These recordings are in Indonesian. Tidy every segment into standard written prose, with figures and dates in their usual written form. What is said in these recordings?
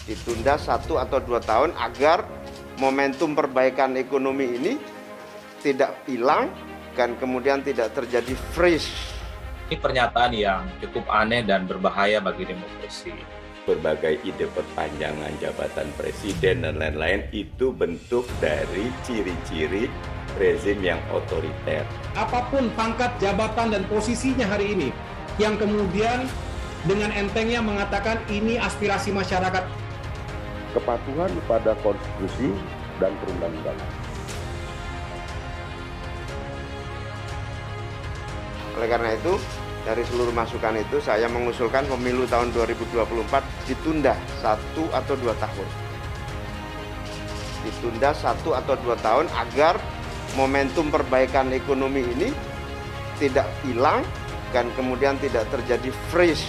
ditunda 1 atau 2 tahun agar momentum perbaikan ekonomi ini tidak hilang dan kemudian tidak terjadi freeze. Ini pernyataan yang cukup aneh dan berbahaya bagi demokrasi. Berbagai ide perpanjangan jabatan presiden dan lain-lain itu bentuk dari ciri-ciri rezim yang otoriter. Apapun pangkat jabatan dan posisinya hari ini, yang kemudian dengan entengnya mengatakan ini aspirasi masyarakat. Kepatuhan pada konstitusi dan perundang-undangan. Oleh karena itu, dari seluruh masukan itu saya mengusulkan pemilu tahun 2024 ditunda 1 atau 2 tahun. Ditunda 1 atau 2 tahun agar momentum perbaikan ekonomi ini tidak hilang dan kemudian tidak terjadi freeze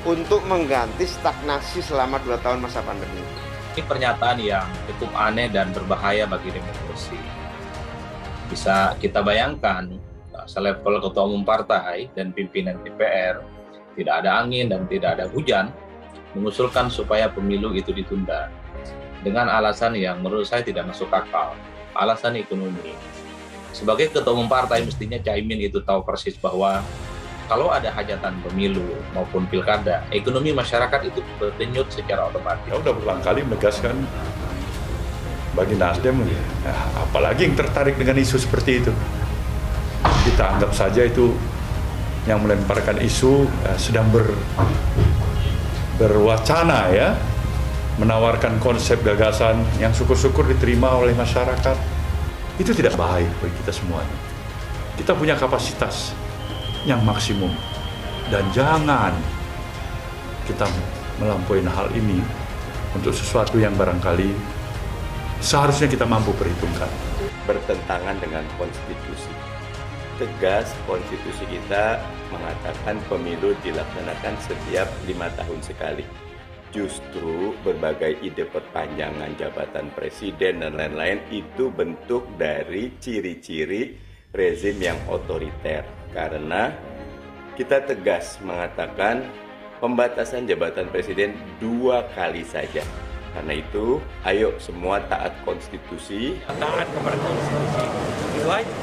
untuk mengganti stagnasi selama 2 tahun masa pandemi. Ini pernyataan yang cukup aneh dan berbahaya bagi demokrasi. Bisa kita bayangkan, selevel ketua umum partai dan pimpinan DPR, tidak ada angin dan tidak ada hujan, mengusulkan supaya pemilu itu ditunda dengan alasan yang menurut saya tidak masuk akal, alasan ekonomi. Sebagai ketua umum partai mestinya Caimin itu tahu persis bahwa kalau ada hajatan pemilu maupun pilkada, ekonomi masyarakat itu berdenyut secara otomatis. Ya udah berulang kali menegaskan bagi Nasdem, apalagi yang tertarik dengan isu seperti itu. Kita anggap saja itu yang melemparkan isu sedang berwacana ya, menawarkan konsep gagasan yang syukur-syukur diterima oleh masyarakat. Itu tidak baik bagi kita semuanya. Kita punya kapasitas yang maksimum dan jangan kita melampaui hal ini untuk sesuatu yang barangkali seharusnya kita mampu perhitungkan. Bertentangan dengan konstitusi. Tegas konstitusi kita mengatakan pemilu dilaksanakan setiap 5 tahun sekali. Justru berbagai ide perpanjangan jabatan presiden dan lain-lain itu bentuk dari ciri-ciri rezim yang otoriter. Karena kita tegas mengatakan pembatasan jabatan presiden 2 kali saja. Karena itu, ayo semua taat konstitusi. Taat kepada konstitusi. Itu aja.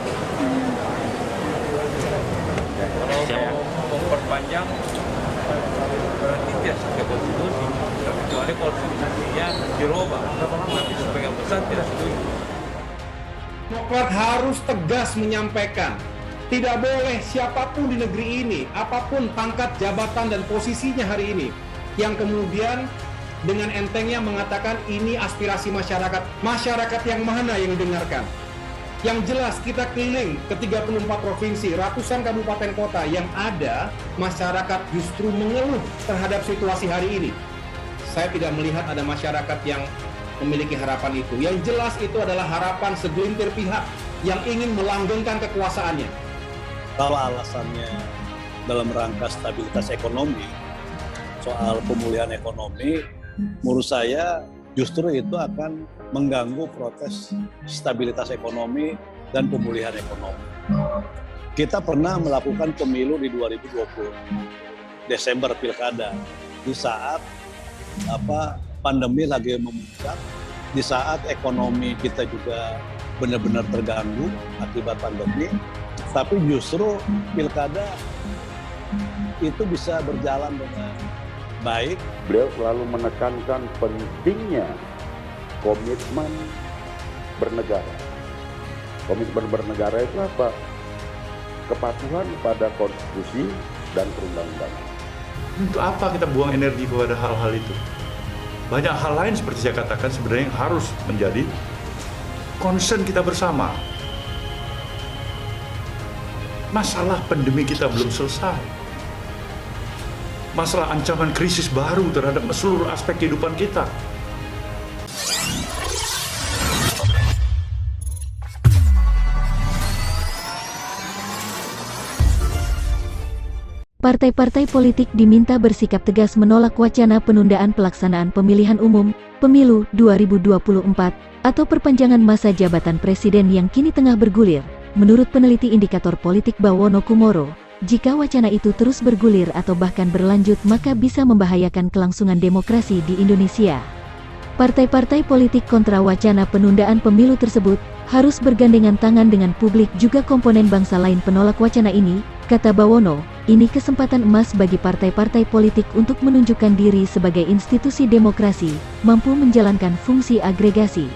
Kalau mau memperpanjang, berarti tidak sesuai konstitusi. Kecuali konstitusinya dirubah. Tapi sebagian besar tidak setuju. Demokrat harus tegas menyampaikan, tidak boleh siapapun di negeri ini, apapun pangkat jabatan dan posisinya hari ini, yang kemudian dengan entengnya mengatakan ini aspirasi masyarakat. Masyarakat yang mana yang didengarkan? Yang jelas kita keliling ke 34 provinsi, ratusan kabupaten kota yang ada, masyarakat justru mengeluh terhadap situasi hari ini. Saya tidak melihat ada masyarakat yang memiliki harapan itu. Yang jelas itu adalah harapan segelintir pihak yang ingin melanggengkan kekuasaannya. Kalau alasannya dalam rangka stabilitas ekonomi, soal pemulihan ekonomi, menurut saya justru itu akan mengganggu proses stabilitas ekonomi dan pemulihan ekonomi. Kita pernah melakukan pemilu di 2020, Desember pilkada, di saat pandemi lagi memuncak, di saat ekonomi kita juga benar-benar terganggu akibat pandemi, tapi justru pilkada itu bisa berjalan dengan baik. Beliau selalu menekankan pentingnya komitmen bernegara. Komitmen bernegara itu apa? Kepatuhan pada konstitusi dan perundang-undangan. Untuk apa kita buang energi kepada hal-hal itu? Banyak hal lain seperti saya katakan sebenarnya yang harus menjadi concern kita bersama. Masalah pandemi kita belum selesai. Masalah ancaman krisis baru terhadap seluruh aspek kehidupan kita. Partai-partai politik diminta bersikap tegas menolak wacana penundaan pelaksanaan pemilihan umum, pemilu 2024, atau perpanjangan masa jabatan presiden yang kini tengah bergulir, menurut peneliti indikator politik Bawono Kumoro, jika wacana itu terus bergulir atau bahkan berlanjut maka bisa membahayakan kelangsungan demokrasi di Indonesia. Partai-partai politik kontra wacana penundaan pemilu tersebut harus bergandengan tangan dengan publik juga komponen bangsa lain penolak wacana ini, kata Bawono. Ini kesempatan emas bagi partai-partai politik untuk menunjukkan diri sebagai institusi demokrasi, mampu menjalankan fungsi agregasi.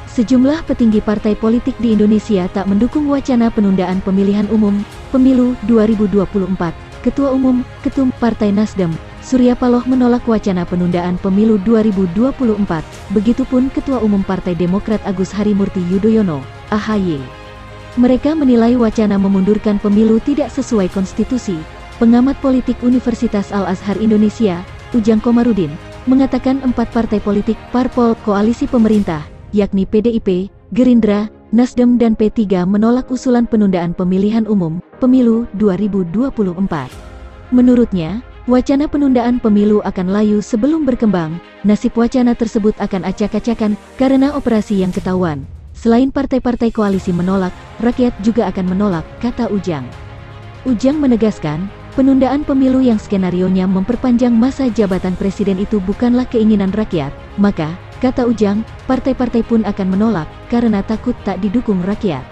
Sejumlah petinggi partai politik di Indonesia tak mendukung wacana penundaan pemilihan umum, pemilu 2024. Ketua Umum, Ketum Partai Nasdem, Surya Paloh menolak wacana penundaan pemilu 2024. Begitupun Ketua Umum Partai Demokrat Agus Harimurti Yudhoyono, AHY. Mereka menilai wacana memundurkan pemilu tidak sesuai konstitusi. Pengamat politik Universitas Al-Azhar Indonesia, Ujang Komarudin, mengatakan 4 partai politik parpol koalisi pemerintah, yakni PDIP, Gerindra, Nasdem dan P3 menolak usulan penundaan pemilihan umum, pemilu 2024. Menurutnya, wacana penundaan pemilu akan layu sebelum berkembang, nasib wacana tersebut akan acak-acakan karena operasi yang ketahuan. Selain partai-partai koalisi menolak, rakyat juga akan menolak, kata Ujang. Ujang menegaskan, penundaan pemilu yang skenarionya memperpanjang masa jabatan presiden itu bukanlah keinginan rakyat, maka, kata Ujang, partai-partai pun akan menolak, karena takut tak didukung rakyat.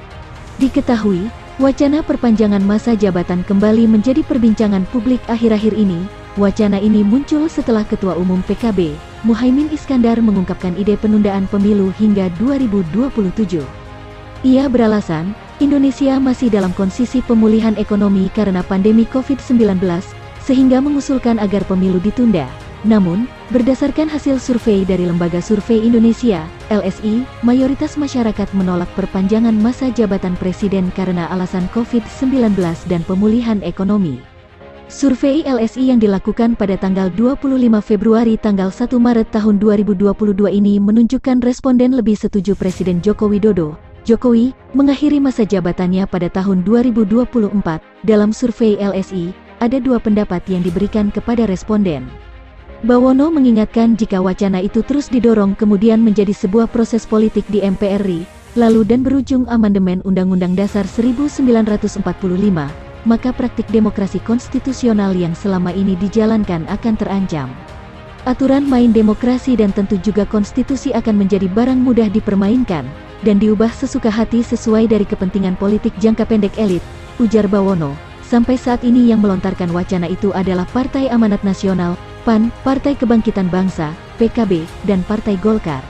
Diketahui, wacana perpanjangan masa jabatan kembali menjadi perbincangan publik akhir-akhir ini. Wacana ini muncul setelah Ketua Umum PKB, Muhaimin Iskandar mengungkapkan ide penundaan pemilu hingga 2027. Ia beralasan, Indonesia masih dalam kondisi pemulihan ekonomi karena pandemi COVID-19, sehingga mengusulkan agar pemilu ditunda. Namun, berdasarkan hasil survei dari Lembaga Survei Indonesia, LSI, mayoritas masyarakat menolak perpanjangan masa jabatan presiden karena alasan COVID-19 dan pemulihan ekonomi. Survei LSI yang dilakukan pada tanggal 25 Februari tanggal 1 Maret tahun 2022 ini menunjukkan responden lebih setuju Presiden Joko Widodo, Jokowi, mengakhiri masa jabatannya pada tahun 2024. Dalam survei LSI, ada 2 pendapat yang diberikan kepada responden. Bawono mengingatkan jika wacana itu terus didorong kemudian menjadi sebuah proses politik di MPR RI, lalu dan berujung amandemen Undang-Undang Dasar 1945, maka praktik demokrasi konstitusional yang selama ini dijalankan akan terancam. Aturan main demokrasi dan tentu juga konstitusi akan menjadi barang mudah dipermainkan, dan diubah sesuka hati sesuai dari kepentingan politik jangka pendek elit, ujar Bawono. Sampai saat ini yang melontarkan wacana itu adalah Partai Amanat Nasional, PAN, Partai Kebangkitan Bangsa, PKB, dan Partai Golkar.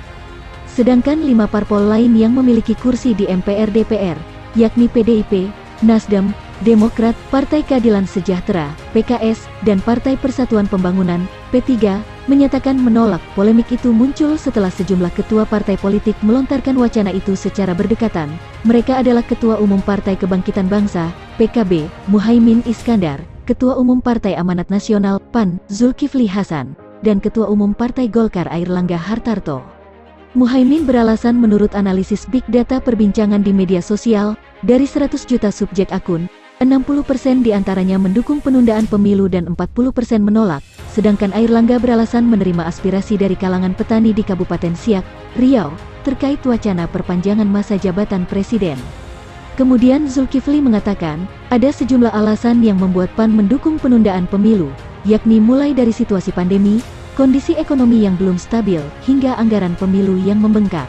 Sedangkan 5 parpol lain yang memiliki kursi di MPR DPR, yakni PDIP, Nasdem, Demokrat, Partai Keadilan Sejahtera, PKS, dan Partai Persatuan Pembangunan, P3, menyatakan menolak. Polemik itu muncul setelah sejumlah ketua partai politik melontarkan wacana itu secara berdekatan. Mereka adalah Ketua Umum Partai Kebangkitan Bangsa, PKB, Muhaimin Iskandar, Ketua Umum Partai Amanat Nasional, PAN, Zulkifli Hasan, dan Ketua Umum Partai Golkar Airlangga Hartarto. Muhaimin beralasan menurut analisis Big Data perbincangan di media sosial, dari 100 juta subjek akun, 60% diantaranya mendukung penundaan pemilu dan 40% menolak, sedangkan Airlangga beralasan menerima aspirasi dari kalangan petani di Kabupaten Siak, Riau, terkait wacana perpanjangan masa jabatan presiden. Kemudian Zulkifli mengatakan, ada sejumlah alasan yang membuat PAN mendukung penundaan pemilu, yakni mulai dari situasi pandemi, kondisi ekonomi yang belum stabil, hingga anggaran pemilu yang membengkak.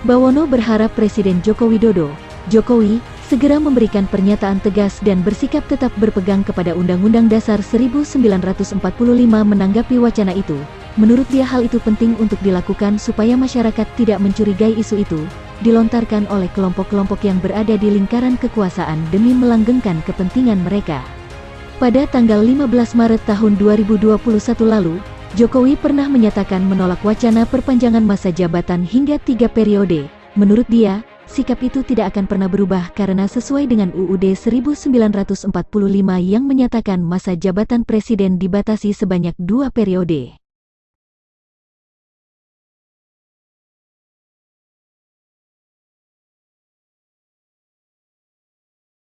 Bawono berharap Presiden Joko Widodo, Jokowi, segera memberikan pernyataan tegas dan bersikap tetap berpegang kepada Undang-Undang Dasar 1945 menanggapi wacana itu. Menurut dia hal itu penting untuk dilakukan supaya masyarakat tidak mencurigai isu itu, dilontarkan oleh kelompok-kelompok yang berada di lingkaran kekuasaan demi melanggengkan kepentingan mereka. Pada tanggal 15 Maret tahun 2021 lalu, Jokowi pernah menyatakan menolak wacana perpanjangan masa jabatan hingga 3 periode. Menurut dia, sikap itu tidak akan pernah berubah karena sesuai dengan UUD 1945 yang menyatakan masa jabatan presiden dibatasi sebanyak 2 periode.